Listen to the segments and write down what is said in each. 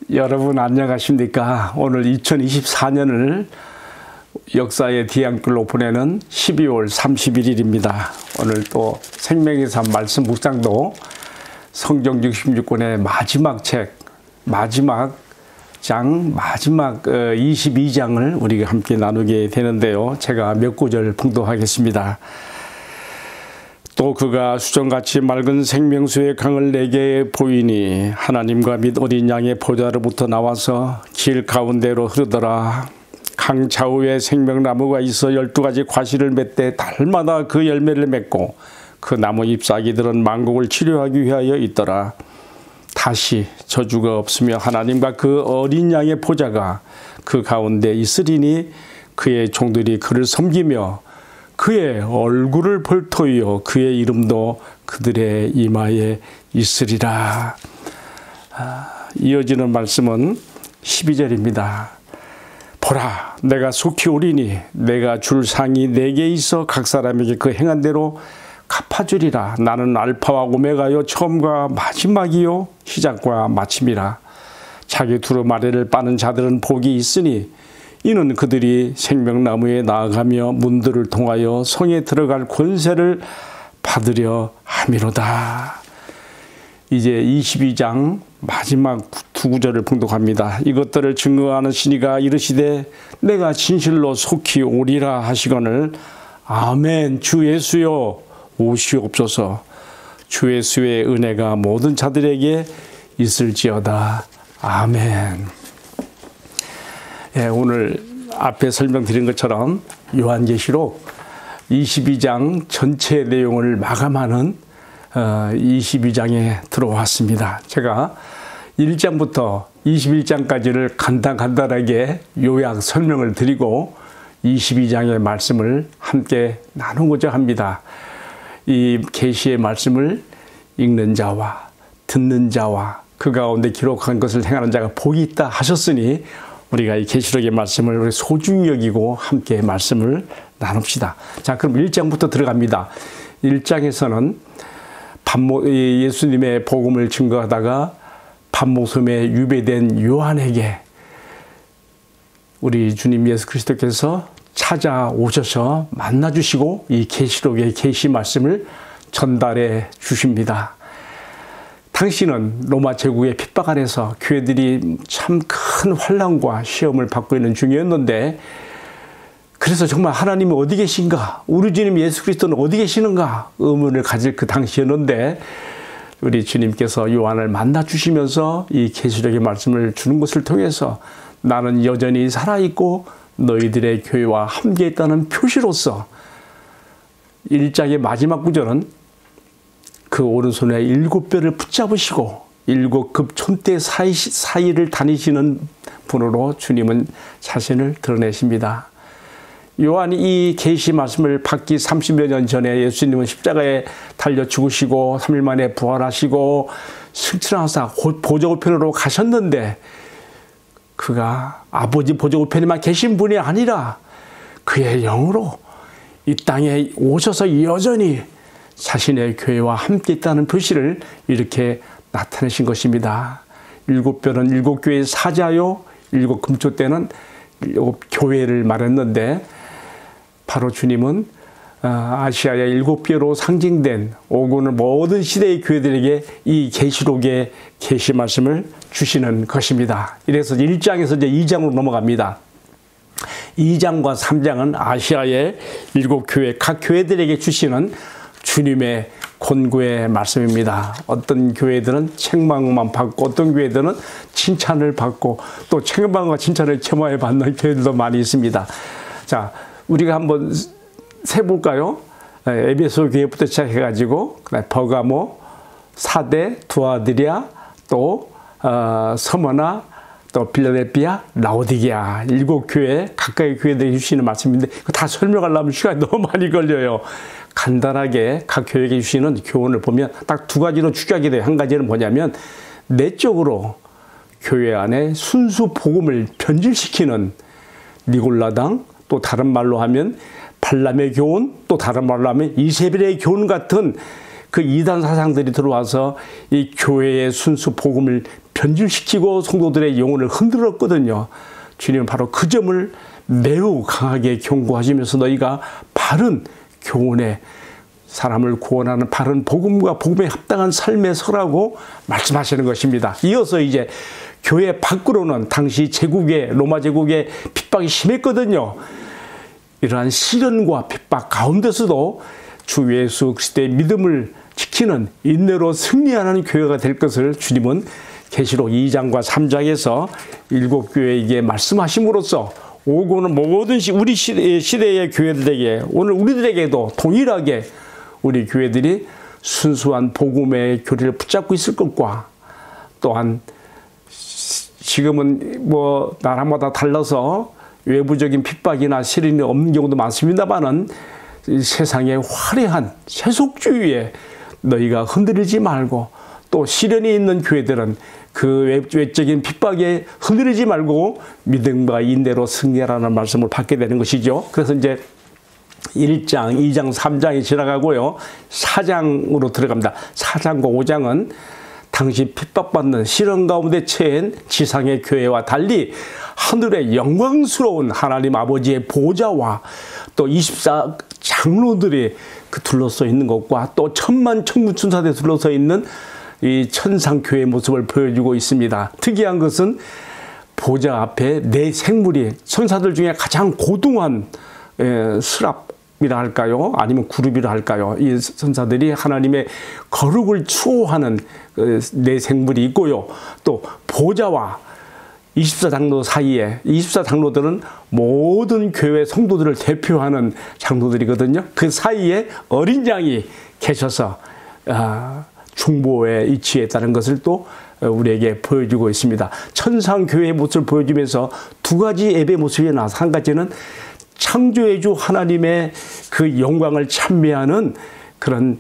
여러분 안녕하십니까? 오늘 2024년을 역사의 뒤안길로 보내는 12월 31일입니다. 오늘 또 생명의 삶 말씀 묵상도 성경 66권의 마지막 책, 마지막 22장을 우리가 함께 나누게 되는데요. 제가 몇 구절 봉독하겠습니다. 또 그가 수정같이 맑은 생명수의 강을 내게 보이니 하나님과 및 어린 양의 보좌로부터 나와서 길 가운데로 흐르더라. 강 좌우에 생명나무가 있어 12가지 과실을 맺되 달마다 그 열매를 맺고 그 나무 잎사귀들은 만국을 치료하기 위하여 있더라. 다시 저주가 없으며 하나님과 그 어린 양의 보좌가 그 가운데 있으리니 그의 종들이 그를 섬기며 그의 얼굴을 볼 터이요 그의 이름도 그들의 이마에 있으리라. 이어지는 말씀은 12절입니다. 보라, 내가 속히 오리니 내가 줄 상이 내게 있어 각 사람에게 그 행한 대로 갚아주리라. 나는 알파와 오메가요 처음과 마지막이요 시작과 마침이라. 자기 두루마리를 빠는 자들은 복이 있으니 이는 그들이 생명나무에 나아가며 문들을 통하여 성에 들어갈 권세를 받으려 함이로다. 이제 22장 마지막 두 구절을 봉독합니다. 이것들을 증거하는 신이가 이르시되 내가 진실로 속히 오리라 하시거늘 아멘. 주 예수여 오시옵소서. 주 예수의 은혜가 모든 자들에게 있을지어다. 아멘. 예, 오늘 앞에 설명드린 것처럼 요한계시록 22장 전체 내용을 마감하는 22장에 들어왔습니다. 제가 1장부터 21장까지를 간단하게 요약 설명을 드리고 22장의 말씀을 함께 나누고자 합니다. 이 계시의 말씀을 읽는 자와 듣는 자와 그 가운데 기록한 것을 행하는 자가 복이 있다 하셨으니 우리가 이 계시록의 말씀을 소중히 여기고 함께 말씀을 나눕시다. 자, 그럼 1장부터 들어갑니다. 1장에서는 예수님의 복음을 증거하다가 밤목섬에 유배된 요한에게 우리 주님 예수 그리스도께서 찾아오셔서 만나주시고 이 계시록의 계시 말씀을 전달해 주십니다. 당시는 로마 제국의 핍박 아래서 교회들이 참 큰 환난과 시험을 받고 있는 중이었는데 그래서 정말 하나님이 어디 계신가? 우리 주님 예수 그리스도는 어디 계시는가? 의문을 가질 그 당시였는데 우리 주님께서 요한을 만나 주시면서 이 계시록의 말씀을 주는 것을 통해서 나는 여전히 살아있고 너희들의 교회와 함께 있다는 표시로서 1장의 마지막 구절은 그 오른손에 7뼈를 붙잡으시고 7급 촌대 사이를 다니시는 분으로 주님은 자신을 드러내십니다. 요한이 이 계시 말씀을 받기 30여 년 전에 예수님은 십자가에 달려 죽으시고 3일 만에 부활하시고 승천하사 보좌우편으로 가셨는데 그가 아버지 보좌우편에만 계신 분이 아니라 그의 영으로 이 땅에 오셔서 여전히 자신의 교회와 함께 있다는 표시를 이렇게 나타내신 것입니다. 7뼈는 7교회의 사자요 7금초대는 7교회를 말했는데 바로 주님은 아시아의 7뼈로 상징된 오고는 모든 시대의 교회들에게 이 계시록의 계시 말씀을 주시는 것입니다. 이래서 1장에서 이제 2장으로 넘어갑니다. 2장과 3장은 아시아의 7교회 각 교회들에게 주시는 주님의 권고의 말씀입니다. 어떤 교회들은 책망만 받고 어떤 교회들은 칭찬을 받고 또 책망과 칭찬을 겸하여 받는 교회들도 많이 있습니다. 자, 우리가 한번 세볼까요? 에베소 교회부터 시작해가지고 버가모, 사대, 두아드리아, 또 서머나, 또 빌라델피아, 라오디게아 7교회 각각의 교회들이 주시는 말씀인데 다 설명하려면 시간이 너무 많이 걸려요. 간단하게 각 교회에게 주시는 교훈을 보면 딱 두 가지로 추격하게 돼요. 한 가지는 뭐냐면 내적으로 교회 안에 순수 복음을 변질시키는 니골라당, 또 다른 말로 하면 발람의 교훈, 또 다른 말로 하면 이세벨의 교훈 같은 그 이단 사상들이 들어와서 이 교회의 순수 복음을 변질시키고 성도들의 영혼을 흔들었거든요. 주님은 바로 그 점을 매우 강하게 경고하시면서 너희가 바른 교훈에 사람을 구원하는 바른 복음과 복음에 합당한 삶에 서라고 말씀하시는 것입니다. 이어서 이제 교회 밖으로는 당시 제국의 로마 제국의 핍박이 심했거든요. 이러한 시련과 핍박 가운데서도 주 예수 그리스도의 믿음을 지키는 인내로 승리하는 교회가 될 것을 주님은 계시록 2장과 3장에서 7교회에게 말씀하심으로써 오고는 모든 우리 시대의 교회들에게 오늘 우리들에게도 동일하게 우리 교회들이 순수한 복음의 교리를 붙잡고 있을 것과 또한 지금은 뭐 나라마다 달라서 외부적인 핍박이나 시련이 없는 경우도 많습니다만은 세상의 화려한 세속주의에 너희가 흔들리지 말고 또 시련이 있는 교회들은 그 외적인 핍박에 흔들리지 말고 믿음과 인내로 승리하라는 말씀을 받게 되는 것이죠. 그래서 이제 1장, 2장, 3장이 지나가고요. 4장으로 들어갑니다. 4장과 5장은 당시 핍박받는 시련 가운데 처한 지상의 교회와 달리 하늘의 영광스러운 하나님 아버지의 보좌와 또 24 장로들이 그 둘러서 있는 것과 또 천만 천군 천사들이 둘러서 있는 이 천상교회의 모습을 보여주고 있습니다. 특이한 것은 보좌 앞에 네 생물이 천사들 중에 가장 고등한 스랍이라 할까요? 아니면 그룹이라 할까요? 이 천사들이 하나님의 거룩을 추호하는 네 생물이 있고요. 또 보좌와 24장로 사이에 24장로들은 모든 교회 성도들을 대표하는 장로들이거든요. 그 사이에 어린 양이 계셔서 중보에 위치했다는 것을 또 우리에게 보여주고 있습니다. 천상교회의 모습을 보여주면서 두 가지 예배 모습이 나와서 한 가지는 창조의 주 하나님의 그 영광을 찬미하는 그런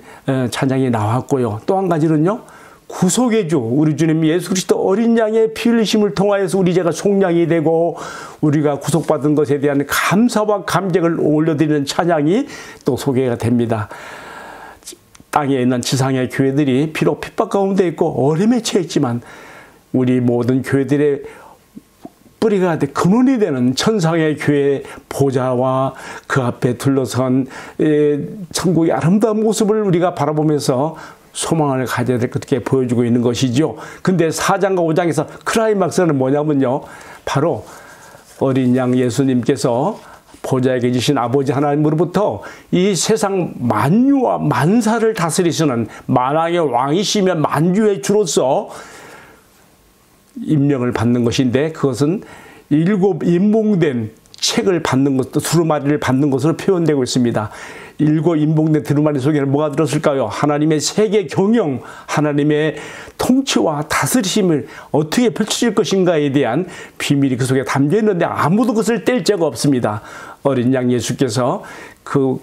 찬양이 나왔고요. 또 한 가지는요. 구속의 주 우리 주님 예수 그리스도 어린 양의 피 흘리심을 통하여서 우리 죄가 속량이 되고 우리가 구속받은 것에 대한 감사와 감격을 올려드리는 찬양이 또 소개가 됩니다. 땅에 있는 지상의 교회들이 비록 핍박 가운데 있고 어려움에 처했지만 우리 모든 교회들의 뿌리가 근원이 되는 천상의 교회 보좌와 그 앞에 둘러선 천국의 아름다운 모습을 우리가 바라보면서 소망을 가져야 될 것 같게 보여주고 있는 것이죠. 근데 4장과 5장에서 클라이막스는 뭐냐면요. 바로 어린 양 예수님께서 보좌에 계시신 아버지 하나님으로부터 이 세상 만유와 만사를 다스리시는 만왕의 왕이시며 만주의 주로서 임명을 받는 것인데 그것은 7 임봉된 책을 받는 것도 두루마리를 받는 것으로 표현되고 있습니다. 7 임봉된 두루마리 속에는 뭐가 들었을까요? 하나님의 세계 경영, 하나님의 통치와 다스리심을 어떻게 펼쳐질 것인가에 대한 비밀이 그 속에 담겨 있는데 아무도 그것을 뗄 자가 없습니다. 어린 양 예수께서 그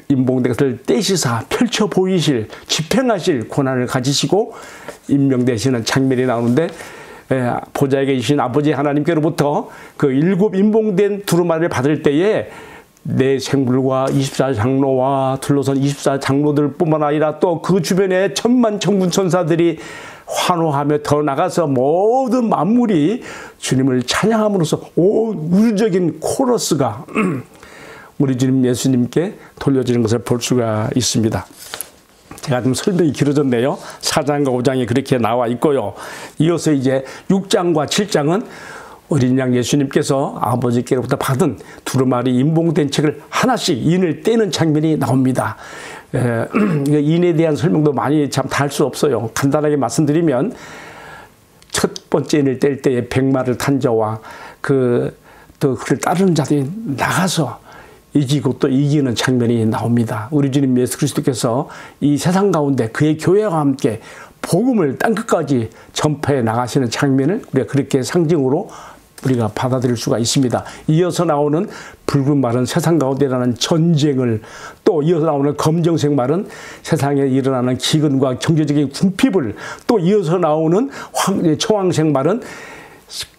임봉된 것을 떼시사 펼쳐 보이실, 집행하실 권한을 가지시고 임명되시는 장면이 나오는데 보좌에 계신 아버지 하나님께로부터 그 7 임봉된 두루마리를 받을 때에 내 생물과 24장로와 둘러선 24장로들 뿐만 아니라 또 그 주변에 천만 천군 천사들이 환호하며 더 나가서 모든 만물이 주님을 찬양함으로써 온 우주적인 코러스가 우리 주님 예수님께 돌려지는 것을 볼 수가 있습니다. 제가 좀 설명이 길어졌네요. 4장과 5장이 그렇게 나와 있고요. 이어서 이제 6장과 7장은 어린 양 예수님께서 아버지께로부터 받은 두루마리 임봉된 책을 하나씩 인을 떼는 장면이 나옵니다. 인에 대한 설명도 많이 참 다 할 수 없어요. 간단하게 말씀드리면 첫 번째 인을 뗄 때에 백마를 탄 자와 또 그를 따르는 자들이 나가서 이기고 또 이기는 장면이 나옵니다. 우리 주님 예수 그리스도께서 이 세상 가운데 그의 교회와 함께 복음을 땅끝까지 전파해 나가시는 장면을 우리가 그렇게 상징으로 우리가 받아들일 수가 있습니다. 이어서 나오는 붉은 말은 세상 가운데라는 전쟁을, 또 이어서 나오는 검정색 말은 세상에 일어나는 기근과 경제적인 궁핍을, 또 이어서 나오는 청황색 말은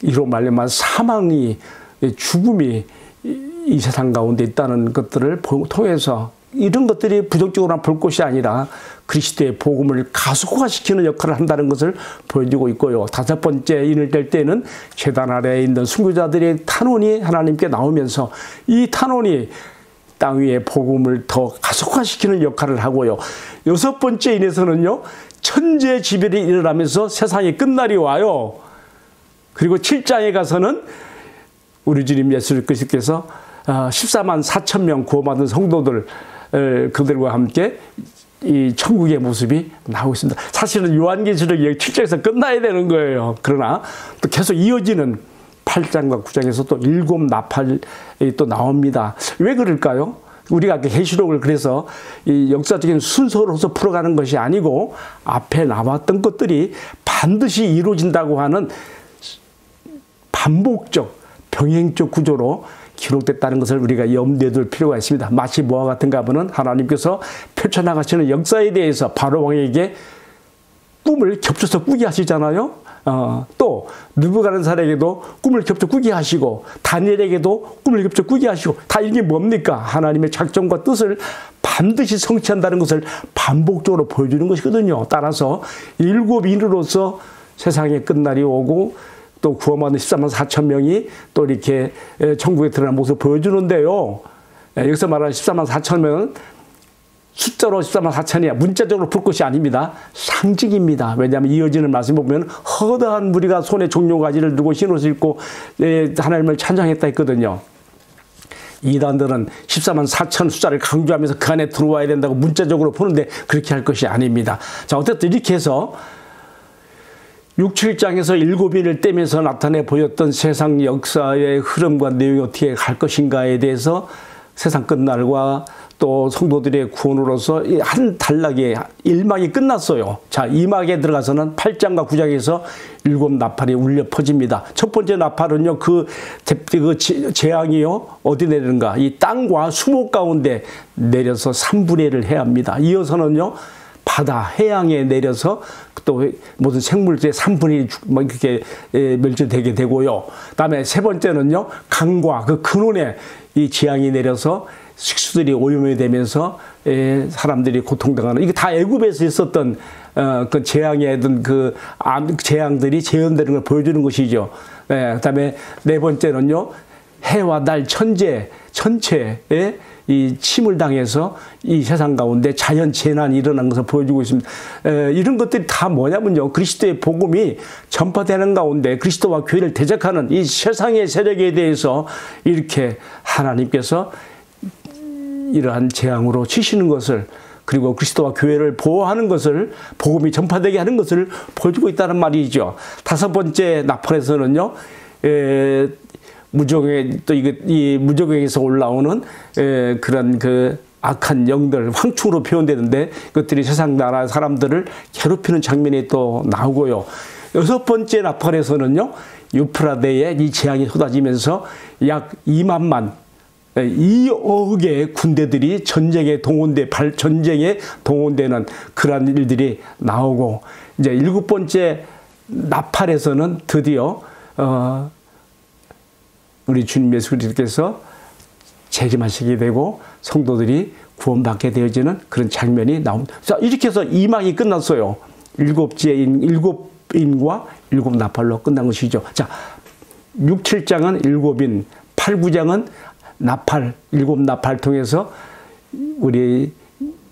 이로 말미암아 사망이, 죽음이 이 세상 가운데 있다는 것들을 통해서 이런 것들이 부정적으로만 볼 것이 아니라 그리스도의 복음을 가속화시키는 역할을 한다는 것을 보여주고 있고요. 다섯 번째 인을 뗄 때는 제단 아래에 있는 순교자들의 탄원이 하나님께 나오면서 이 탄원이 땅 위에 복음을 더 가속화시키는 역할을 하고요. 여섯 번째 인에서는요, 천재지변이 일어나면서 세상의 끝날이 와요. 그리고 7장에 가서는 우리 주님 예수 그리스도께서 14만 4천 명 구원받은 성도들, 그들과 함께 이 천국의 모습이 나오고 있습니다. 사실은 요한계시록 7장에서 끝나야 되는 거예요. 그러나 또 계속 이어지는 8장과 9장에서 또 7 나팔이 또 나옵니다. 왜 그럴까요? 우리가 그 계시록을 그래서 이 역사적인 순서로서 풀어가는 것이 아니고 앞에 나왔던 것들이 반드시 이루어진다고 하는 반복적, 병행적 구조로 기록됐다는 것을 우리가 염두에 둘 필요가 있습니다. 마치 뭐와 같은가 하면 하나님께서 펼쳐나가시는 역사에 대해서 바로왕에게 꿈을 겹쳐서 꾸게 하시잖아요. 또 느부갓네살에게도 꿈을 겹쳐 꾸게 하시고 다니엘에게도 꿈을 겹쳐 꾸게 하시고 다 이게 뭡니까? 하나님의 작정과 뜻을 반드시 성취한다는 것을 반복적으로 보여주는 것이거든요. 따라서 7인으로서 세상의 끝날이 오고 또 구원받은 14만 4천 명이 또 이렇게 천국에 들어가는 모습을 보여주는데요. 여기서 말하는 14만 4천 명은 숫자로 14만 4천이야. 문자적으로 볼 것이 아닙니다. 상징입니다. 왜냐하면 이어지는 말씀 보면 허다한 무리가 손에 종려가지를 들고 흰옷을 입고 하나님을 찬양했다 했거든요. 이단들은 14만 4천 숫자를 강조하면서 그 안에 들어와야 된다고 문자적으로 보는데 그렇게 할 것이 아닙니다. 자, 어쨌든 이렇게 해서 6, 7장에서 7인을 떼면서 나타내 보였던 세상 역사의 흐름과 내용이 어떻게 갈 것인가에 대해서 세상 끝날과 또 성도들의 구원으로서 한 단락의 1막이 끝났어요. 자, 2막에 들어가서는 8장과 9장에서 7 나팔이 울려 퍼집니다. 첫 번째 나팔은요, 그 재앙이요, 어디 내리는가? 이 땅과 수목 가운데 내려서 3분의 1을 해야 합니다. 이어서는요, 바다, 해양에 내려서 또 모든 생물들의 3분의 1이 이렇게 멸절되게 되고요. 그 다음에 세 번째는요, 강과 그 근원에 이 재앙이 내려서 식수들이 오염이 되면서 사람들이 고통당하는, 이게 다 애굽에서 있었던 그 재앙에 든 그 재앙들이 재현되는 걸 보여주는 것이죠. 그다음에 네 번째는요, 해와 달 천재 전체에 이 침을 당해서 이 세상 가운데 자연 재난이 일어난 것을 보여주고 있습니다. 이런 것들이 다 뭐냐면요, 그리스도의 복음이 전파되는 가운데 그리스도와 교회를 대적하는 이 세상의 세력에 대해서 이렇게 하나님께서 이러한 재앙으로 치시는 것을, 그리고 그리스도와 교회를 보호하는 것을, 복음이 전파되게 하는 것을 보여주고 있다는 말이죠. 다섯 번째 나팔에서는요, 무적의 또 이 무적에서 올라오는 그런 그 악한 영들, 황충으로 표현되는데 그것들이 세상 나라 사람들을 괴롭히는 장면이 또 나오고요. 여섯 번째 나팔에서는요, 유프라데에 이 재앙이 쏟아지면서 약 2만만 2억의 군대들이 전쟁에 동원되는 그러한 일들이 나오고, 이제 일곱 번째 나팔에서는 드디어 우리 주님 예수 그리스도께서 재림하시게 되고 성도들이 구원받게 되어지는 그런 장면이 나옵니다. 자, 이렇게 해서 2막이 끝났어요. 7인과 7 나팔로 끝난 것이죠. 자, 6, 7장은 7인, 8, 9장은 나팔, 7 나팔 통해서 우리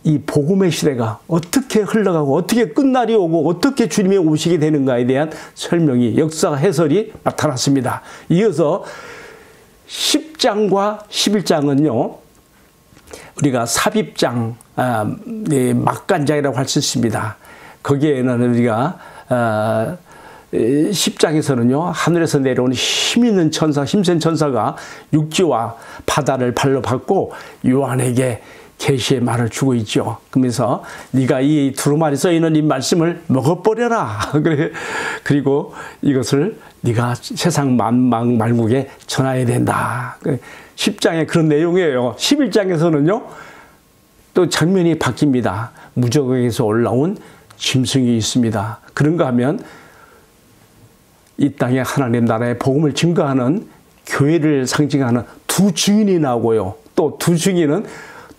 이 복음의 시대가 어떻게 흘러가고 어떻게 끝날이 오고 어떻게 주님이 오시게 되는가에 대한 설명이, 역사 해설이 나타났습니다. 이어서 10장과 11장은요, 우리가 삽입장, 막간장이라고 할 수 있습니다. 거기에는 우리가 10장에서는요, 하늘에서 내려온 힘있는 천사, 힘센 천사가 육지와 바다를 발로 밟고 요한에게 계시의 말을 주고 있죠. 그러면서 네가 이 두루마리 써 있는 이 말씀을 먹어버려라. 그리고 이것을 네가 세상 만방 만국에 전해야 된다. 10장에 그런 내용이에요. 11장에서는요, 또 장면이 바뀝니다. 무저강에서 올라온 짐승이 있습니다. 그런가 하면 이 땅에 하나님 나라의 복음을 증거하는 교회를 상징하는 두 증인이 나오고요. 또 두 증인은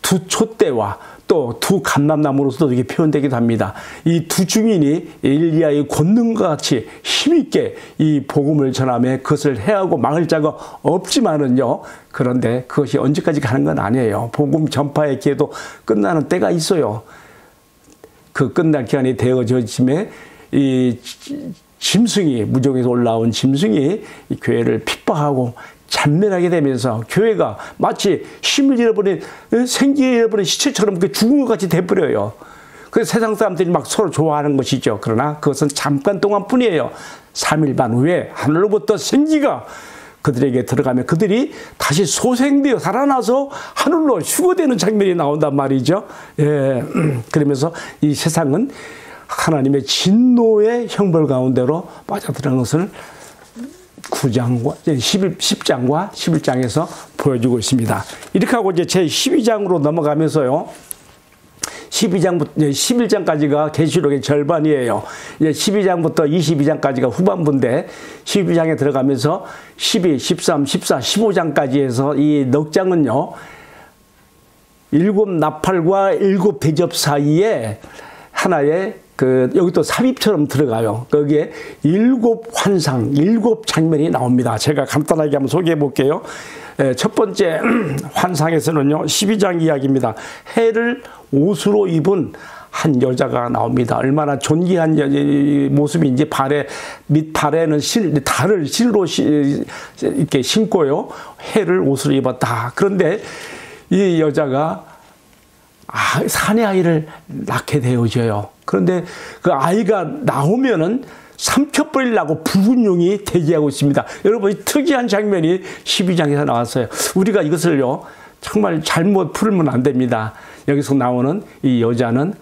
두 촛대와 또 두 감람나무로서도 이게 표현되기도 합니다. 이 두 증인이 엘리야의 권능과 같이 힘있게 이 복음을 전하며 그것을 해하고 막을 자가 없지만은요. 그런데 그것이 언제까지 가는 건 아니에요. 복음 전파의 기회도 끝나는 때가 있어요. 그 끝날 기한이 되어져짐에 이 짐승이, 무정에서 올라온 짐승이 이 교회를 핍박하고 잔멸하게 되면서 교회가 마치 힘을 잃어버린, 생기를 잃어버린 시체처럼 죽은 것 같이 돼버려요. 그래서 세상 사람들이 막 서로 좋아하는 것이죠. 그러나 그것은 잠깐 동안 뿐이에요. 3일 반 후에 하늘로부터 생기가 그들에게 들어가면 그들이 다시 소생되어 살아나서 하늘로 휴거되는 장면이 나온단 말이죠. 예. 그러면서 이 세상은 하나님의 진노의 형벌 가운데로 빠져들어가는 것을 9장과 10장과 11장에서 보여주고 있습니다. 이렇게 하고 이제 제 12장으로 넘어가면서요. 12장부터 11장까지가 계시록의 절반이에요. 이제 12장부터 22장까지가 후반부인데 12장에 들어가면서 12, 13, 14, 15장까지 해서 이 넉 장은요. 7 나팔과 7 대접 사이에 하나의 여기 또 삽입처럼 들어가요. 거기에 7 환상, 7 장면이 나옵니다. 제가 간단하게 한번 소개해 볼게요. 첫 번째 환상에서는요, 12장 이야기입니다. 해를 옷으로 입은 한 여자가 나옵니다. 얼마나 존귀한 모습인지 발에는 달을 실로 이렇게 신고요. 해를 옷으로 입었다. 그런데 이 여자가 사내 아이를 낳게 되어져요. 그런데 그 아이가 나오면은 삼켜버리려고 붉은 용이 대기하고 있습니다. 여러분, 특이한 장면이 12장에서 나왔어요. 우리가 이것을요, 정말 잘못 풀면 안 됩니다. 여기서 나오는 이 여자는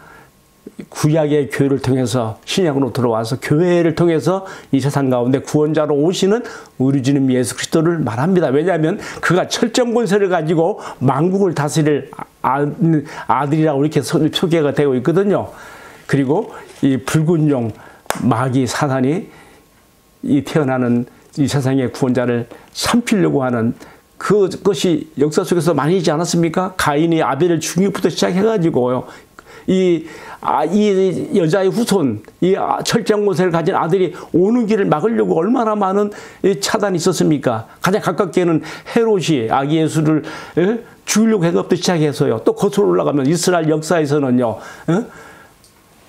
구약의 교회를 통해서 신약으로 들어와서 교회를 통해서 이 세상 가운데 구원자로 오시는 우리 주님 예수 그리스도를 말합니다. 왜냐하면 그가 철정 권세를 가지고 만국을 다스릴 아들이라고 이렇게 소개가 되고 있거든요. 그리고 이 붉은 용 마귀 사탄이 이 태어나는 이 세상의 구원자를 삼키려고 하는 그것이 역사 속에서 많이 있지 않았습니까? 가인이 아벨을 죽이기부터 시작해가지고요. 이 여자의 후손, 이 철장고세를 가진 아들이 오는 길을 막으려고 얼마나 많은 차단이 있었습니까? 가장 가깝게는 헤롯이 아기 예수를 죽이려고 해서부터 시작해서요. 또 거슬러 올라가면 이스라엘 역사에서는요.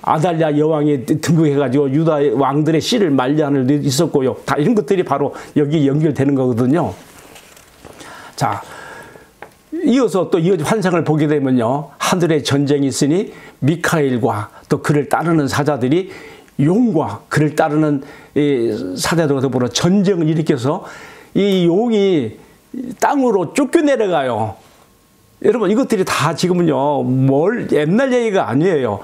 아달랴 여왕이 등극해가지고 유다 왕들의 씨를 말려하는 일이 있었고요. 다 이런 것들이 바로 여기 연결되는 거거든요. 자, 이어서 또 이 환상을 보게 되면요. 하늘에 전쟁이 있으니 미카엘과 또 그를 따르는 사자들이 용과 그를 따르는 사자들과 더불어 전쟁을 일으켜서 이 용이 땅으로 쫓겨내려가요. 여러분, 이것들이 다 지금은요, 옛날 얘기가 아니에요.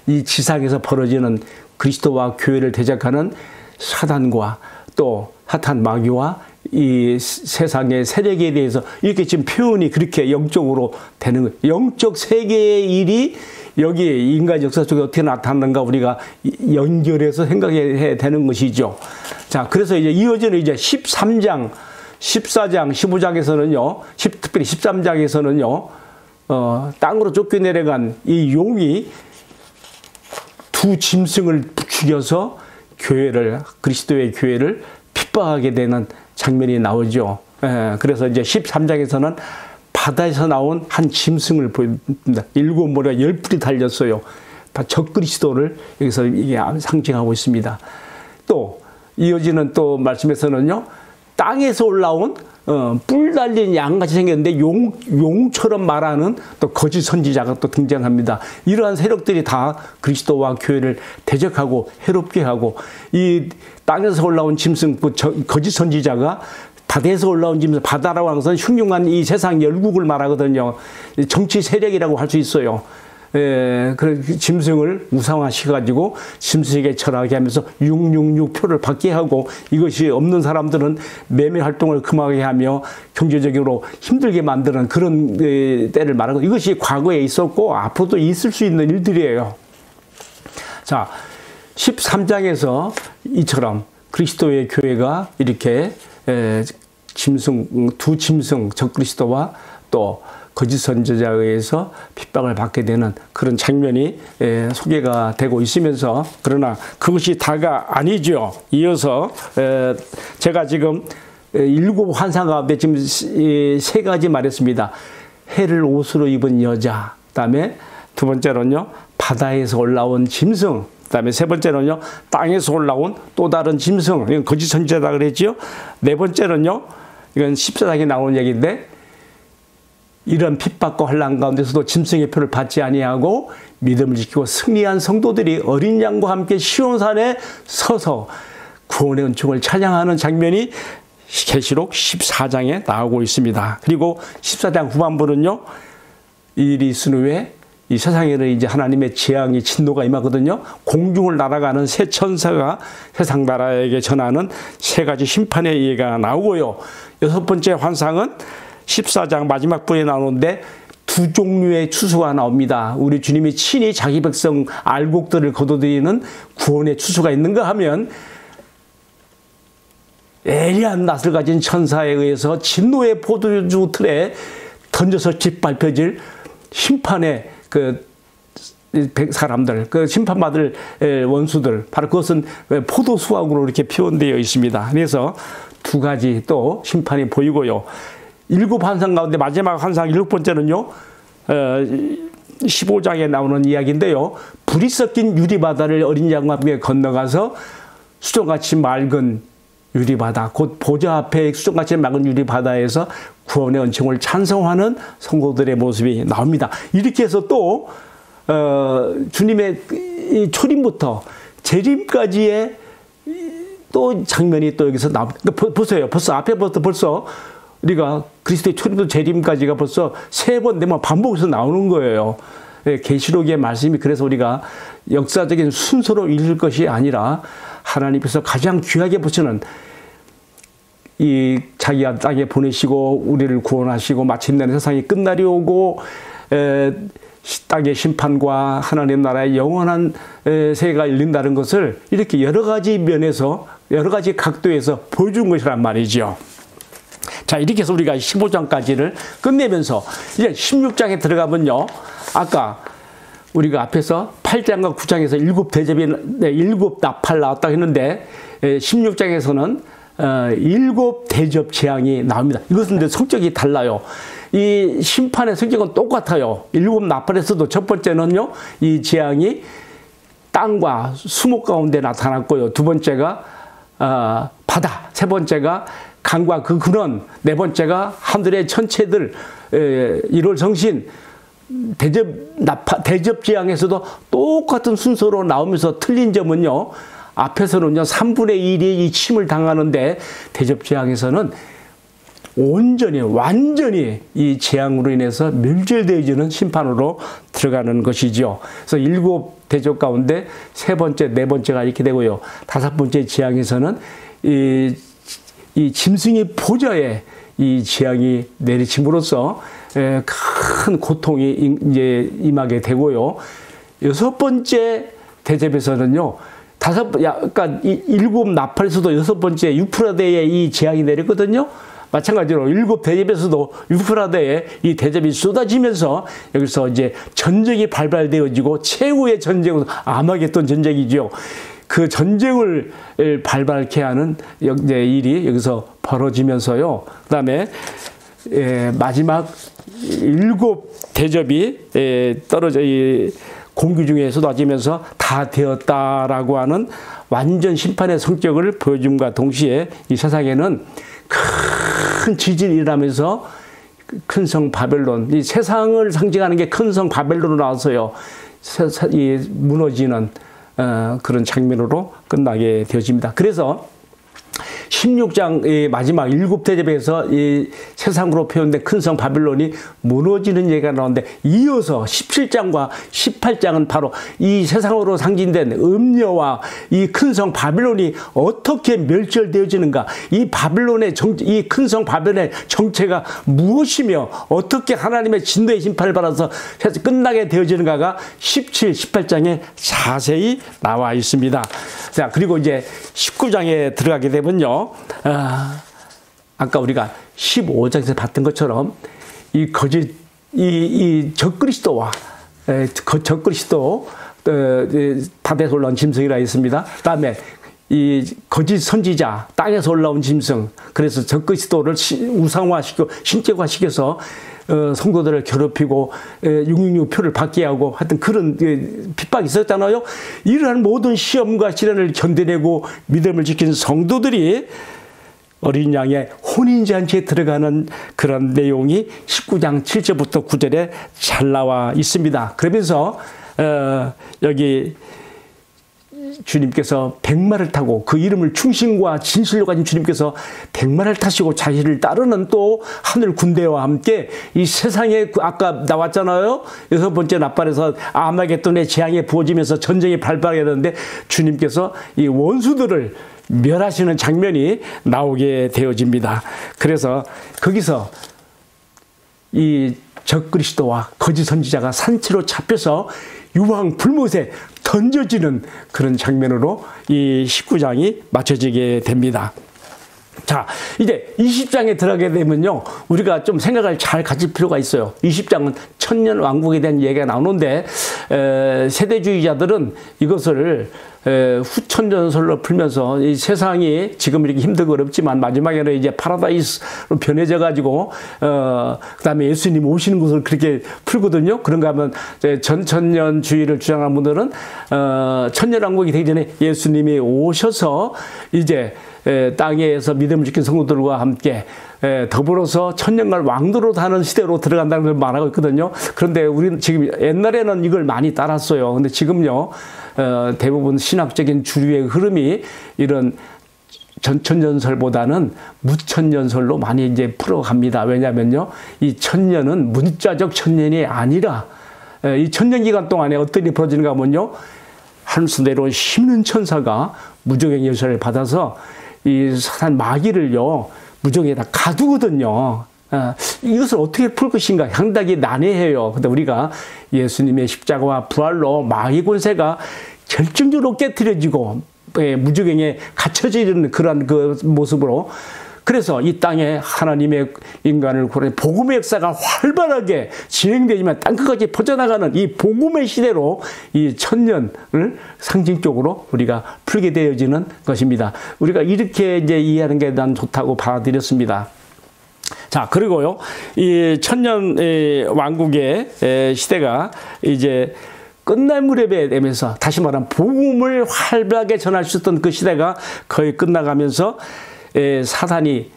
이 지상에서 벌어지는 그리스도와 교회를 대적하는 사단과 또 사탄 마귀와 이 세상의 세력에 대해서 이렇게 지금 표현이 그렇게 영적으로 되는 거예요. 영적 세계의 일이 여기 인간 역사 속에 어떻게 나타나는가 우리가 연결해서 생각해야 되는 것이죠. 자, 그래서 이제 이어지는 이제 13장, 14장, 15장에서는요, 특별히 13장에서는요, 땅으로 쫓겨내려간 이 용이 두 짐승을 죽여서 그리스도의 교회를 핍박하게 되는 장면이 나오죠. 그래서 이제 13장에서는 바다에서 나온 한 짐승을 보입니다. 7 머리가 10뿔이 달렸어요. 다 적그리스도를 여기서 이게 상징하고 있습니다. 또 이어지는 또 말씀에서는요, 땅에서 올라온 뿔 달린 양같이 생겼는데 용처럼 말하는 또 거짓 선지자가 또 등장합니다. 이러한 세력들이 다 그리스도와 교회를 대적하고 해롭게 하고, 이 땅에서 올라온 짐승, 거짓 선지자가 바다에서 올라온 짐승, 바다라고 하는 것은 흉흉한 이 세상 열국을 말하거든요. 정치 세력이라고 할 수 있어요. 그 짐승을 우상화시켜가지고 짐승에게 절하게 하면서 666표를 받게 하고, 이것이 없는 사람들은 매매 활동을 금하게 하며 경제적으로 힘들게 만드는 그런 때를 말하고, 이것이 과거에 있었고 앞으로도 있을 수 있는 일들이에요. 자, 13장에서 이처럼 그리스도의 교회가 이렇게 두 짐승 적그리스도와 또 거짓 선지자에 의해서 핍박을 받게 되는 그런 장면이 소개가 되고 있으면서, 그러나 그것이 다가 아니죠. 이어서 제가 지금 7 환상 가운데 지금 3가지 말했습니다. 해를 옷으로 입은 여자, 그다음에 두 번째로는요 바다에서 올라온 짐승, 그다음에 세 번째로는요 땅에서 올라온 또 다른 짐승, 이건 거짓 선지자다 그랬죠. 네 번째는요, 이건 14장에 나오는 얘기인데, 이런 핍박과 환난 가운데서도 짐승의 표를 받지 아니하고 믿음을 지키고 승리한 성도들이 어린 양과 함께 시온산에 서서 구원의 은총을 찬양하는 장면이 계시록 14장에 나오고 있습니다. 그리고 14장 후반부는요, 이 일이 있은 후에 이 세상에는 이제 하나님의 재앙이 진노가 임하거든요. 공중을 날아가는 새 천사가 세상 나라에게 전하는 3가지 심판의 예가 나오고요. 6번째 환상은 14장 마지막 부에 나오는데 2 종류의 추수가 나옵니다. 우리 주님이 친히 자기 백성 알곡들을 거둬들이는 구원의 추수가 있는가 하면, 예리한 낯을 가진 천사에 의해서 진노의 포도주 틀에 던져서 짓밟혀질 심판의 그 사람들, 그 심판받을 원수들, 바로 그것은 포도 수확으로 이렇게 표현되어 있습니다. 그래서 2가지 또 심판이 보이고요. 7 환상 가운데 마지막 환상 7번째는요, 15장에 나오는 이야기인데요. 불이 섞인 유리바다를 어린 양과 함께 건너가서 수정같이 맑은 유리바다, 곧 보좌 앞에 수정같이 맑은 유리바다에서 구원의 은총을 찬송하는 성도들의 모습이 나옵니다. 이렇게 해서 또 주님의 초림부터 재림까지의 또 장면이 또 여기서 나옵니다. 보세요. 벌써 앞에 벌써 우리가 그리스도의 초림부터 재림까지가 벌써 3번, 4번 반복해서 나오는 거예요. 계시록의 말씀이, 그래서 우리가 역사적인 순서로 읽을 것이 아니라 하나님께서 가장 귀하게 보시는 이 자기 땅에 보내시고 우리를 구원하시고 마침내는 세상이 끝날이 오고 땅의 심판과 하나님 나라의 영원한 세계가 열린다는 것을 이렇게 여러 가지 면에서, 여러 가지 각도에서 보여준 것이란 말이죠. 자, 이렇게 해서 우리가 15장까지를 끝내면서 이제 16장에 들어가면요, 아까 우리가 앞에서 8장과 9장에서 7 대접이, 7 나팔 나왔다고 했는데 16장에서는 7 대접 재앙이 나옵니다. 이것은 근데 성격이 달라요. 이 심판의 성격은 똑같아요. 7 나팔에서도 첫 번째는요, 이 재앙이 땅과 수목 가운데 나타났고요. 2번째가 바다, 3번째가 강과 그 근원, 4번째가 하늘의 천체들, 1월 성신, 대접 재앙에서도 똑같은 순서로 나오면서 틀린 점은요, 앞에서는요 3분의 1이 이 침을 당하는데 대접 재앙에서는 완전히 이 재앙으로 인해서 멸절되어지는 심판으로 들어가는 것이죠. 그래서 7 대접 가운데 3번째, 4번째가 이렇게 되고요. 5번째 재앙에서는 이 짐승의 보좌에 이 재앙이 내리침으로써 큰 고통이 이제 임하게 되고요. 6번째 대접에서는요, 그러니까 7 나팔에서도 6번째 유프라데에 이 재앙이 내렸거든요. 마찬가지로 7 대접에서도 유프라데에 이 대접이 쏟아지면서 여기서 이제 전쟁이 발발되어지고 최후의 전쟁은 아마겟돈 전쟁이죠. 그 전쟁을 발발케 하는 일이 여기서 벌어지면서요. 그 다음에 마지막 7 대접이 떨어져 공기 중에 쏟아지면서 다 되었다라고 하는 완전 심판의 성격을 보여줌과 동시에 이 세상에는 큰 지진이 일어나면서 큰 성 바벨론, 이 세상을 상징하는 게 큰 성 바벨론으로 나와서요, 무너지는 그런 장면으로 끝나게 되어집니다. 그래서 16장의 마지막 7 대접에서 이 세상으로 표현된 큰 성 바벨론이 무너지는 얘기가 나오는데, 이어서 17장과 18장은 바로 이 세상으로 상징된 음녀와 이 큰 성 바벨론이 어떻게 멸절되어지는가, 이 바벨론의 이 큰 성 바벨론의 정체가 무엇이며 어떻게 하나님의 진노의 심판을 받아서 끝나게 되어지는가가 17, 18장에 자세히 나와 있습니다. 자, 그리고 이제 19장에 들어가게 되면요, 아까 우리가 15장에서 봤던 것처럼 이 거짓 이 적그리스도와 적그리스도 바다에서 올라온 짐승이라 했습니다. 그다음에 이 거짓 선지자, 땅에서 올라온 짐승, 그래서 적그리스도를 우상화시키고 신격화시켜서 성도들을 괴롭히고 666표를 받게 하고 하여튼 그런 핍박이 있었잖아요. 이러한 모든 시험과 시련을 견뎌내고 믿음을 지키는 성도들이 어린 양의 혼인잔치에 들어가는 그런 내용이 19장 7절부터 9절에 잘 나와 있습니다. 그러면서 여기 주님께서 백마를 타고 그 이름을 충신과 진실로 가진 주님께서 백마를 타시고 자신을 따르는 또 하늘 군대와 함께 이 세상에 아까 나왔잖아요. 6번째 나팔에서 아마겟돈의 재앙에 부어지면서 전쟁이 발발하게 되는데 주님께서 이 원수들을 멸하시는 장면이 나오게 되어집니다. 그래서 거기서 이 적그리스도와 거짓 선지자가 산채로 잡혀서 유황 불못에 던져지는 그런 장면으로 이 19장이 맞춰지게 됩니다. 자, 이제 20장에 들어가게 되면요, 우리가 좀 생각을 잘 가질 필요가 있어요. 20장은 천년 왕국에 대한 얘기가 나오는데 세대주의자들은 이것을 후천전설로 풀면서 이 세상이 지금 이렇게 힘들고 어렵지만 마지막에는 이제 파라다이스로 변해져 가지고 그다음에 예수님 오시는 것을 그렇게 풀거든요. 그런가 하면 전천년주의를 주장하는 분들은 천년왕국이 되기 전에 예수님이 오셔서 이제 땅에서 믿음을 지킨 성도들과 함께 더불어서 천년간 왕도로 사는 시대로 들어간다는 걸 말하고 있거든요. 그런데 우리는 지금 옛날에는 이걸 많이 따랐어요. 근데 지금요, 대부분 신학적인 주류의 흐름이 이런 전천년설보다는 무천년설로 많이 이제 풀어갑니다. 왜냐면요, 이 천년은 문자적 천년이 아니라 이 천년 기간 동안에 어떤 일이 벌어지는가 하면요, 하늘에서 심는 천사가 무적의 열쇠를 받아서 이 사탄 마귀를요, 무적에다 가두거든요. 이것을 어떻게 풀 것인가 상당히 난해해요. 근데 우리가 예수님의 십자가와 부활로 마귀 권세가 결정적으로 깨트려지고 무적행에 갇혀지는 그런 그 모습으로, 그래서 이 땅에 하나님의 인간을 구하는 복음의 역사가 활발하게 진행되지만 땅끝까지 퍼져나가는 이 복음의 시대로 이 천년을 상징적으로 우리가 풀게 되어지는 것입니다. 우리가 이렇게 이제 이해하는 게 난 좋다고 받아들였습니다. 자, 그리고요, 이 천년 왕국의 시대가 이제 끝날 무렵에 되면서, 다시 말하면 복음을 활발하게 전할 수 있던 그 시대가 거의 끝나가면서 사단이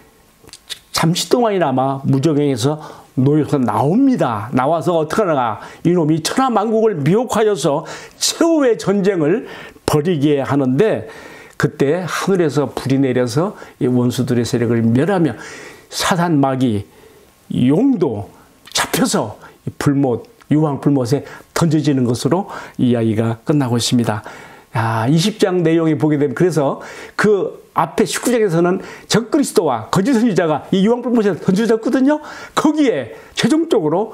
잠시 동안이나마 무적행에서 놓여서 나옵니다. 나와서 어떻게 하나, 이놈이 천하만국을 미혹하여서 최후의 전쟁을 벌이게 하는데, 그때 하늘에서 불이 내려서 이 원수들의 세력을 멸하며 사단 마귀 용도 잡혀서 불못, 유황 불못에 던져지는 것으로 이야기가 끝나고 있습니다. 20장 내용이 보게 되면, 그래서 그 앞에 19장에서는 적그리스도와 거짓 선지자가 이 유황 불못에 던져졌거든요. 거기에 최종적으로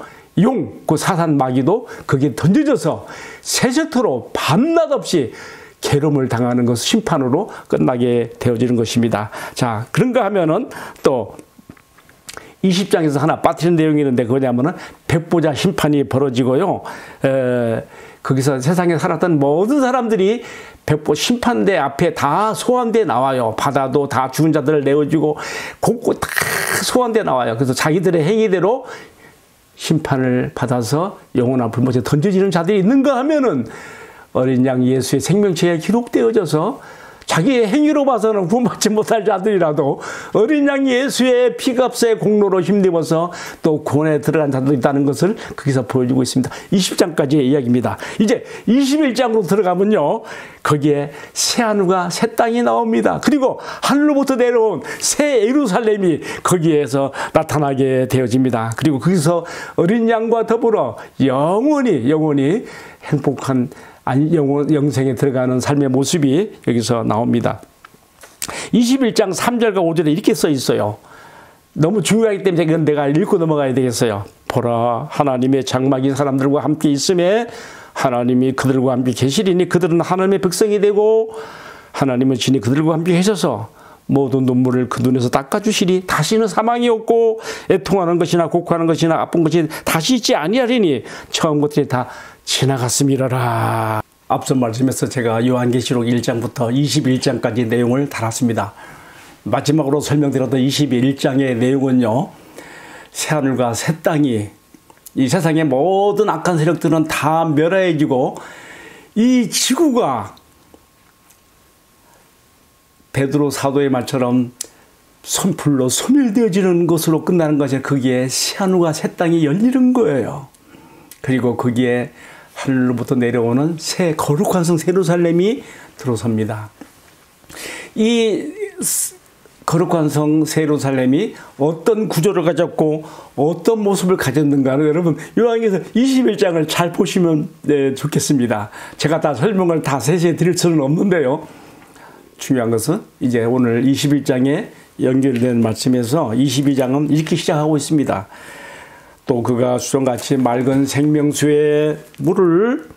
그 사단 마귀도 거기에 던져져서 세세토록 밤낮 없이 괴로움을 당하는 것, 심판으로 끝나게 되어지는 것입니다. 자, 그런가 하면은 또 20장에서 하나 빠뜨리는 내용이 있는데, 그거냐면은 백보자 심판이 벌어지고요. 거기서 세상에 살았던 모든 사람들이 백보 심판대 앞에 다 소환대 나와요. 바다도 다 죽은 자들을 내어주고 곳곳 다 소환대 나와요. 그래서 자기들의 행위대로 심판을 받아서 영원한 불못에 던져지는 자들이 있는가 하면은 어린 양 예수의 생명체에 기록되어져서 자기의 행위로 봐서는 구원받지 못할 자들이라도 어린 양 예수의 피값의 공로로 힘입어서 또 구원에 들어간 자들이 있다는 것을 거기서 보여주고 있습니다. 20장까지의 이야기입니다. 이제 21장으로 들어가면요, 거기에 새 하늘과 새 땅이 나옵니다. 그리고 하늘로부터 내려온 새 예루살렘이 거기에서 나타나게 되어집니다. 그리고 거기서 어린 양과 더불어 영원히 행복한 영생에 들어가는 삶의 모습이 여기서 나옵니다. 21장 3절과 5절에 이렇게 써 있어요. 너무 중요하기 때문에 이건 내가 읽고 넘어가야 되겠어요. 보라, 하나님의 장막이 사람들과 함께 있음에 하나님이 그들과 함께 계시리니 그들은 하나님의 백성이 되고 하나님은 진히 그들과 함께 계셔서 모든 눈물을 그 눈에서 닦아주시리. 다시는 사망이 없고 애통하는 것이나 곡하는 것이나 아픈 것이 다시 있지 아니하리니 처음 것들이 다 지나갔음이라라. 앞선 말씀에서 제가 요한계시록 1장부터 21장까지 내용을 달았습니다. 마지막으로 설명드렸던 21장의 내용은요, 새하늘과 새 땅이, 이 세상의 모든 악한 세력들은 다 멸해지고 이 지구가 베드로 사도의 말처럼 손풀로 소멸되어지는 것으로 끝나는 것이, 거기에 새하늘과 새 땅이 열리는 거예요. 그리고 거기에 하늘로부터 내려오는 새 거룩한 성 예루살렘이 들어섭니다. 이 거룩한 성 예루살렘이 어떤 구조를 가졌고 어떤 모습을 가졌는가는 여러분 요한계시록 21장을 잘 보시면 좋겠습니다. 제가 다 설명을 다 세세히 드릴 수는 없는데요. 중요한 것은 이제 오늘 21장에 연결된 말씀에서 22장은 이렇게 시작하고 있습니다. 또 그가 수정같이 맑은 생명수의 물을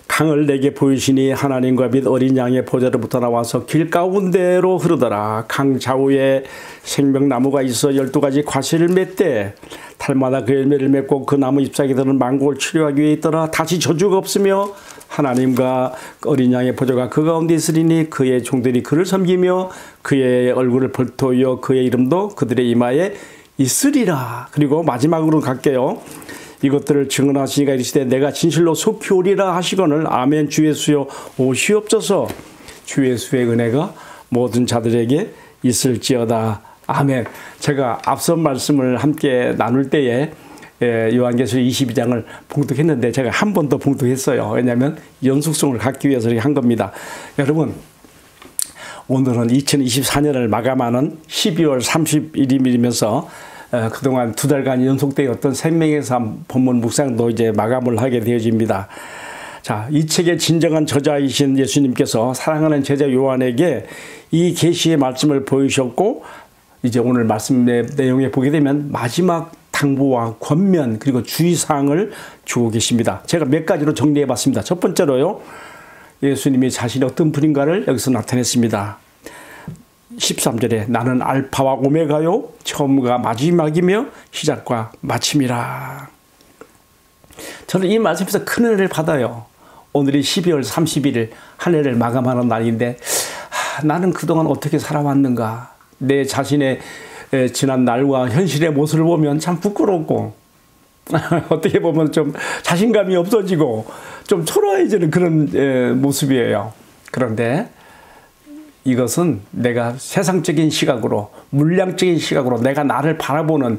강을 내게 보이시니 하나님과 및 어린 양의 보좌로부터 나와서 길 가운데로 흐르더라. 강 좌우에 생명나무가 있어 12가지 과실을 맺되 달마다 그 열매를 맺고 그 나무 잎사귀들은 만국을 치료하기 위해 있더라. 다시 저주가 없으며 하나님과 어린 양의 보좌가 그 가운데 있으리니 그의 종들이 그를 섬기며 그의 얼굴을 볼토이어 그의 이름도 그들의 이마에 있으리라. 그리고 마지막으로 갈게요. 이것들을 증언하시니가 이르시되 내가 진실로 속히 오리라 하시거늘 아멘. 주 예수여 오시옵소서. 주 예수의 은혜가 모든 자들에게 있을지어다. 아멘. 제가 앞선 말씀을 함께 나눌 때에 요한계시록 22장을 봉독했는데 제가 한 번 더 봉독했어요. 왜냐하면 연속성을 갖기 위해서 이렇게 한 겁니다. 여러분, 오늘은 2024년을 마감하는 12월 30일이면서 그동안 2달간 연속되었던 생명의 삶 본문 묵상도 이제 마감을 하게 되어집니다. 자, 이 책의 진정한 저자이신 예수님께서 사랑하는 제자 요한에게 이 계시의 말씀을 보이셨고, 이제 오늘 말씀의 내용에 보게 되면 마지막 당부와 권면 그리고 주의사항을 주고 계십니다. 제가 몇 가지로 정리해 봤습니다. 첫 번째로요, 예수님이 자신이 어떤 분인가를 여기서 나타냈습니다. 13절에 나는 알파와 오메가요 처음과 마지막이며 시작과 마침이라. 저는 이 말씀에서 큰 은혜를 받아요. 오늘이 12월 31일 한 해를 마감하는 날인데 나는 그동안 어떻게 살아왔는가. 내 자신의 지난 날과 현실의 모습을 보면 참 부끄럽고 어떻게 보면 좀 자신감이 없어지고 좀 초라해지는 그런 모습이에요. 그런데 이것은 내가 세상적인 시각으로, 물량적인 시각으로 내가 나를 바라보는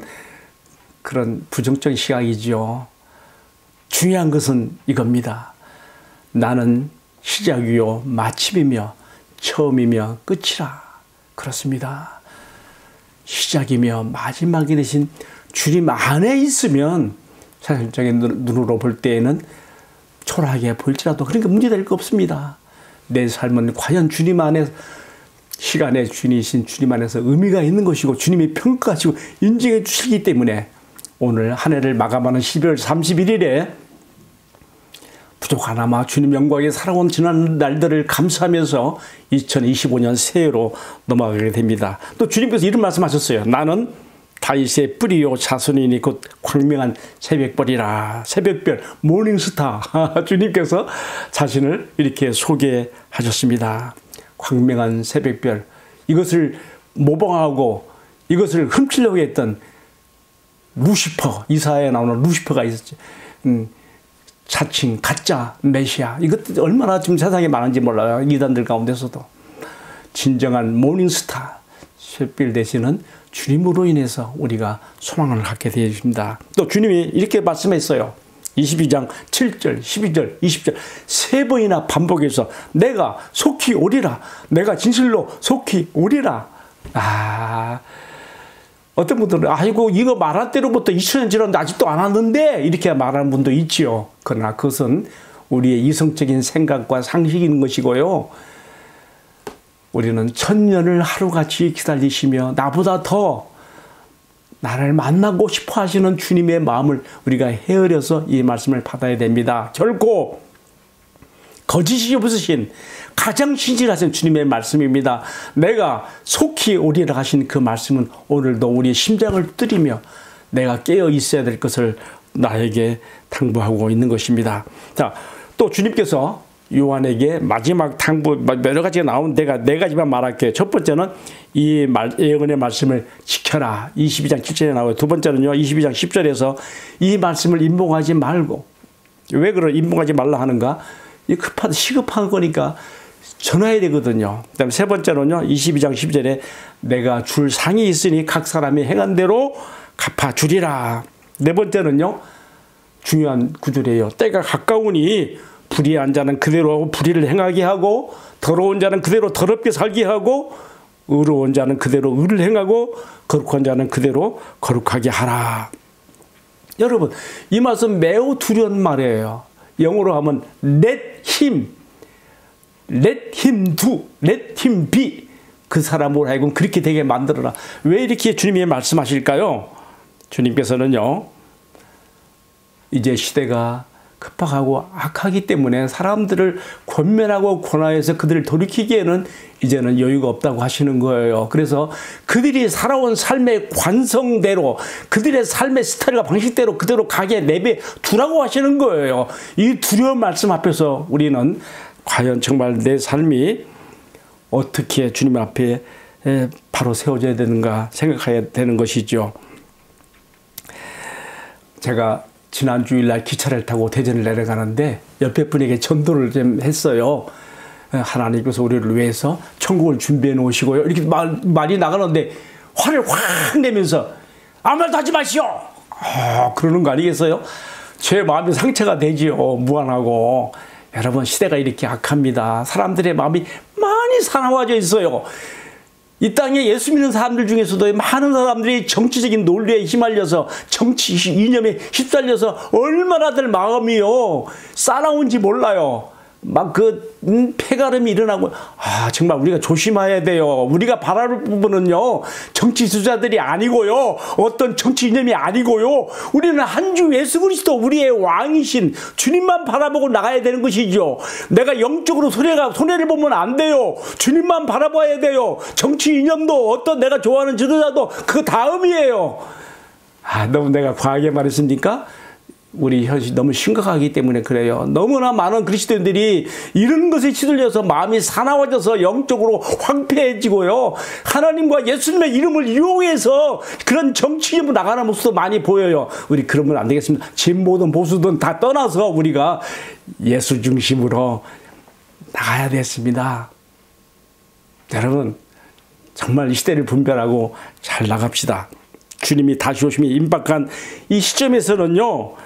그런 부정적인 시각이지요. 중요한 것은 이겁니다. 나는 시작이요 마침이며 처음이며 끝이라. 그렇습니다. 시작이며 마지막이 되신 주님 안에 있으면 세상적인 눈으로 볼 때에는 초라하게 보일지라도 그러니까 문제될 거 없습니다. 내 삶은 과연 주님 안에, 시간의 주인이신 주님 안에서 의미가 있는 것이고 주님이 평가하시고 인정해 주시기 때문에 오늘 한 해를 마감하는 12월 31일에 부족하나마 주님 영광에 살아온 지난 날들을 감사하면서 2025년 새해로 넘어가게 됩니다. 또 주님께서 이런 말씀하셨어요. 나는 다윗의 뿌리요 자손이니 곧 광명한 새벽별이라. 새벽별, 모닝스타. 주님께서 자신을 이렇게 소개하셨습니다. 광명한 새벽별. 이것을 모방하고 이것을 훔치려고 했던 루시퍼, 이사야에 나오는 루시퍼가 있었죠. 자칭 가짜 메시아. 이것도 얼마나 지금 세상에 많은지 몰라요. 이단들 가운데서도. 진정한 모닝스타, 새별 되시는 주님으로 인해서 우리가 소망을 갖게 되어집니다. 또 주님이 이렇게 말씀했어요. 22장 7절, 12절, 20절 세 번이나 반복해서 내가 속히 오리라. 내가 진실로 속히 오리라. 어떤 분들은 아이고 이거 말할 때로부터 2000년 지났는데 아직도 안 왔는데 이렇게 말하는 분도 있지요. 그러나 그것은 우리의 이성적인 생각과 상식인 것이고요. 우리는 천년을 하루같이 기다리시며 나보다 더 나를 만나고 싶어 하시는 주님의 마음을 우리가 헤아려서 이 말씀을 받아야 됩니다. 결코 거짓이 없으신 가장 신실하신 주님의 말씀입니다. 내가 속히 오리라 하신 그 말씀은 오늘도 우리의 심장을 두드리며 내가 깨어 있어야 될 것을 나에게 당부하고 있는 것입니다. 자, 또 주님께서 요한에게 마지막 당부 여러 가지가 나오는데 네 가지만 말할게요. 첫 번째는 이 예언의 말씀을 지켜라. 22장 7절에 나와요. 두 번째는요. 22장 10절에서 이 말씀을 인봉하지 말고, 왜 인봉하지 말라 하는가? 시급한 거니까 전해야 되거든요. 그다음에 세 번째로는요. 22장 10절에 내가 줄 상이 있으니 각 사람이 행한 대로 갚아주리라. 네 번째는요. 중요한 구절이에요. 때가 가까우니 불의한 자는 그대로 불의를 행하게 하고 더러운 자는 그대로 더럽게 살게 하고 의로운 자는 그대로 의를 행하고 거룩한 자는 그대로 거룩하게 하라. 여러분, 이 말씀 매우 두려운 말이에요. 영어로 하면 let him do, let him be. 그 사람으로 하여금 그렇게 되게 만들어라. 왜 이렇게 주님이 말씀하실까요? 주님께서는요, 이제 시대가 급박하고 악하기 때문에 사람들을 권면하고 권하여서 그들을 돌이키기에는 이제는 여유가 없다고 하시는 거예요. 그래서 그들이 살아온 삶의 관성대로, 그들의 삶의 스타일과 방식대로 그대로 가게 내버려 두라고 하시는 거예요. 이 두려운 말씀 앞에서 우리는 과연 정말 내 삶이 어떻게 주님 앞에 바로 세워져야 되는가 생각해야 되는 것이죠. 제가 지난 주일날 기차를 타고 대전을 내려가는데 옆에 분에게 전도를 좀 했어요. 하나님께서 우리를 위해서 천국을 준비해 놓으시고요. 이렇게 말이 나가는데 화를 확 내면서 아무 말도 하지 마시오. 그러는 거 아니겠어요? 제 마음이 상처가 되지요. 무안하고. 여러분, 시대가 이렇게 악합니다. 사람들의 마음이 많이 사나워져 있어요. 이 땅에 예수 믿는 사람들 중에서도 많은 사람들이 정치적인 논리에 휘말려서 정치 이념에 휩쓸려서 얼마나들 마음이요 싸나운지 몰라요. 막 폐가름이 일어나고, 정말 우리가 조심해야 돼요. 우리가 바라볼 부분은요, 정치 지도자들이 아니고요, 어떤 정치 이념이 아니고요, 우리는 한 주 예수 그리스도 우리의 왕이신 주님만 바라보고 나가야 되는 것이죠. 내가 영적으로 손해를 보면 안 돼요. 주님만 바라봐야 돼요. 정치 이념도 어떤 내가 좋아하는 지도자도 그 다음이에요. 너무 내가 과하게 말했습니까? 우리 현실이 너무 심각하기 때문에 그래요. 너무나 많은 그리스도인들이 이런 것에 휘둘려서 마음이 사나워져서 영적으로 황폐해지고요. 하나님과 예수님의 이름을 이용해서 그런 정치인으로 나가는 모습도 많이 보여요. 우리 그러면 안 되겠습니다. 진보든 보수든 다 떠나서 우리가 예수 중심으로 나가야 됐습니다. 여러분, 정말 이 시대를 분별하고 잘 나갑시다. 주님이 다시 오심이 임박한 이 시점에서는요,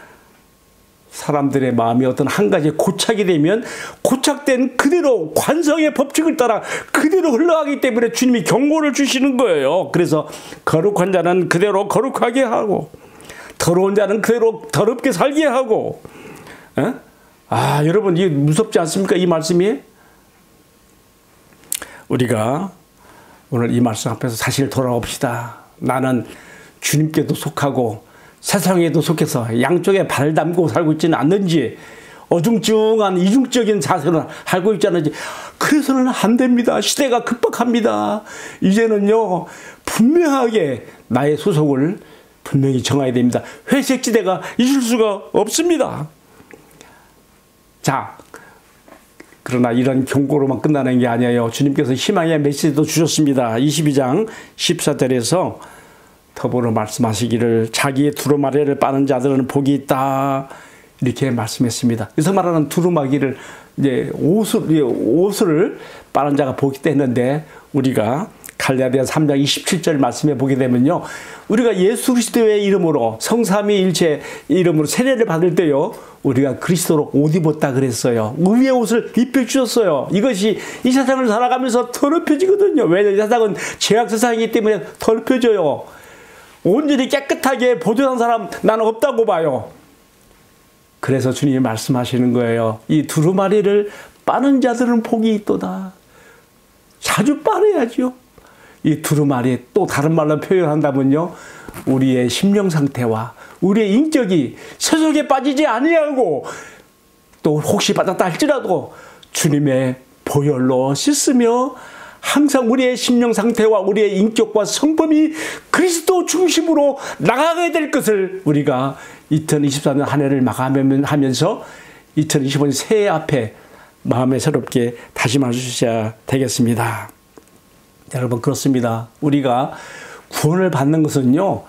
사람들의 마음이 어떤 한 가지에 고착이 되면 고착된 그대로 관성의 법칙을 따라 그대로 흘러가기 때문에 주님이 경고를 주시는 거예요. 그래서 거룩한 자는 그대로 거룩하게 하고 더러운 자는 그대로 더럽게 살게 하고. 여러분, 이게 무섭지 않습니까? 이 말씀이. 우리가 오늘 이 말씀 앞에서 사실 돌아옵시다. 나는 주님께도 속하고 세상에도 속해서 양쪽에 발 담고 살고 있지는 않는지, 어중증한 이중적인 자세로 살고 있지 않는지. 그래서는 안 됩니다. 시대가 급박합니다. 이제는요, 분명하게 나의 소속을 분명히 정해야 됩니다. 회색지대가 있을 수가 없습니다. 자, 그러나 이런 경고로만 끝나는 게 아니에요. 주님께서 희망의 메시지도 주셨습니다. 22장 14절에서 더불어 말씀하시기를 자기의 두루마리를 빠는 자들은 복이 있다, 이렇게 말씀했습니다. 여기서 말하는 두루마기를 이제 옷을 빠는 자가 복이 있다 했는데, 우리가 갈라디아 3장 27절 말씀에 보게 되면요, 우리가 예수 그리스도의 이름으로 성삼위일체 이름으로 세례를 받을 때요, 우리가 그리스도로 옷 입었다 그랬어요. 의의 옷을 입혀주셨어요. 이것이 이 세상을 살아가면서 더럽혀지거든요. 왜냐하면 이 세상은 죄악 세상이기 때문에 더럽혀져요. 온전히 깨끗하게 보존한 사람 나는 없다고 봐요. 그래서 주님이 말씀하시는 거예요. 이 두루마리를 빠는 자들은 복이 있도다. 자주 빠내야죠. 이 두루마리, 또 다른 말로 표현한다면요, 우리의 심령 상태와 우리의 인격이 세속에 빠지지 아니하고, 또 혹시 빠졌다 할지라도 주님의 보혈로 씻으며 항상 우리의 심령 상태와 우리의 인격과 성품이 그리스도 중심으로 나가게 될 것을 우리가 2024년 한 해를 마감하면서 2025년 새해 앞에 마음에 새롭게 다짐할 수 있어야 되겠습니다. 여러분, 그렇습니다. 우리가 구원을 받는 것은요,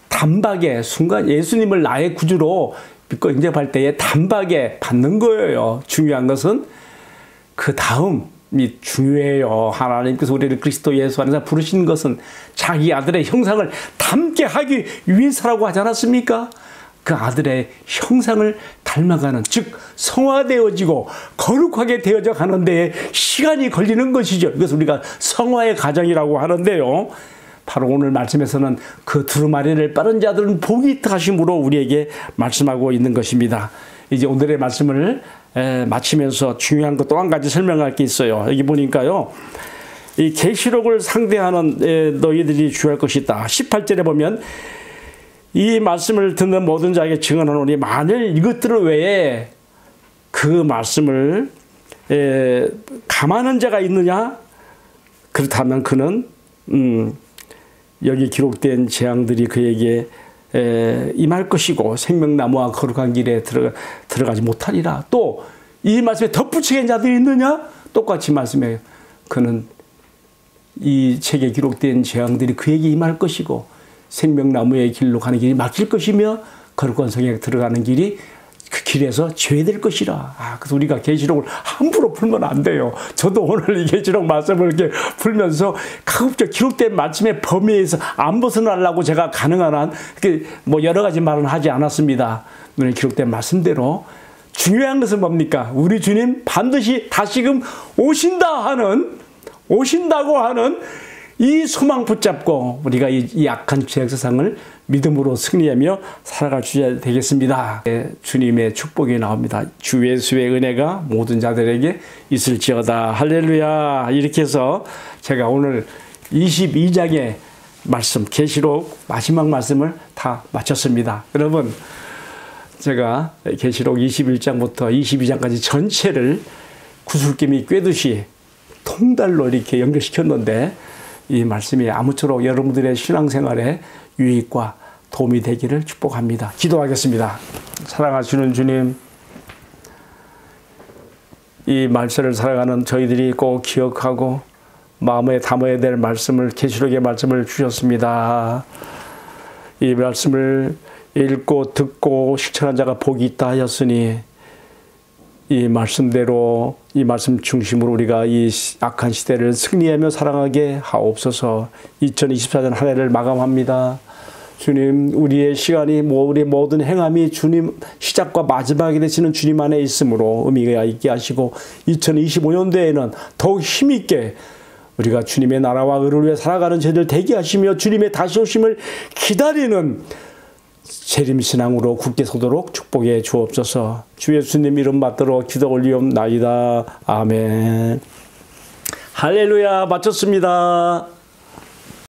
단박에 순간 예수님을 나의 구주로 믿고 인정할 때에 단박에 받는 거예요. 중요한 것은 그 다음이 중요해요. 하나님께서 우리를 그리스도 예수 안에서 부르신 것은 자기 아들의 형상을 닮게 하기 위해서라고 하지 않았습니까? 그 아들의 형상을 닮아가는, 즉 성화되어지고 거룩하게 되어져 가는 데에 시간이 걸리는 것이죠. 이것을 우리가 성화의 과정이라고 하는데요. 바로 오늘 말씀에서는 그 두루마리를 빠른 자들은 복이 있다 하심으로 우리에게 말씀하고 있는 것입니다. 이제 오늘의 말씀을 마치면서 중요한 것 또 한 가지 설명할 게 있어요. 여기 보니까요, 이 계시록을 상대하는 너희들이 주의할 것이 있다. 18절에 보면 이 말씀을 듣는 모든 자에게 증언하노니 만일 이것들 외에 그 말씀을 감하는 자가 있느냐? 그렇다면 그는 여기 기록된 재앙들이 그에게 임할 것이고 생명나무와 거룩한 길에 들어가지 못하리라. 또 이 말씀에 덧붙이는 자들이 있느냐? 똑같이 말씀해요. 그는 이 책에 기록된 재앙들이 그에게 임할 것이고 생명나무의 길로 가는 길이 막힐 것이며 거룩한 성에 들어가는 길이 그 길에서 죄될 것이라. 그래서 우리가 계시록을 함부로 풀면 안 돼요. 저도 오늘 이 계시록 말씀을 이렇게 풀면서 가급적 기록된 말씀의 범위에서 안 벗어나려고 제가 가능한 한 뭐 여러 가지 말은 하지 않았습니다. 오늘 기록된 말씀대로 중요한 것은 뭡니까? 우리 주님 반드시 다시금 오신다고 하는 이 소망 붙잡고 우리가 이 악한 죄악 세상을 믿음으로 승리하며 살아갈 수 있어야 되겠습니다. 주님의 축복이 나옵니다. 주 예수의 은혜가 모든 자들에게 있을지어다. 할렐루야. 이렇게 해서 제가 오늘 22장의 말씀, 계시록 마지막 말씀을 다 마쳤습니다. 여러분, 제가 계시록 21장부터 22장까지 전체를 구슬김이 꿰듯이 통달로 이렇게 연결시켰는데 이 말씀이 아무쪼록 여러분들의 신앙생활에 유익과 도움이 되기를 축복합니다. 기도하겠습니다. 사랑하시는 주님, 이 말씀을 살아가는 저희들이 꼭 기억하고 마음에 담아야 될 말씀을, 계시록의 말씀을 주셨습니다. 이 말씀을 읽고 듣고 실천한 자가 복이 있다 하였으니 이 말씀대로, 이 말씀 중심으로 우리가 이 악한 시대를 승리하며 살아가게 하옵소서. 2024년 한 해를 마감합니다. 주님, 우리의 시간이, 우리의 모든 행함이 주님 시작과 마지막이 되시는 주님 안에 있으므로 의미가 있게 하시고 2025년도에는 더욱 힘있게 우리가 주님의 나라와 의를 위해 살아가는 저희들 되게 하시며 주님의 다시 오심을 기다리는 재림신앙으로 굳게 서도록 축복해 주옵소서. 주 예수님 이름 받들어 기도 올리옵나이다. 아멘. 할렐루야. 마쳤습니다.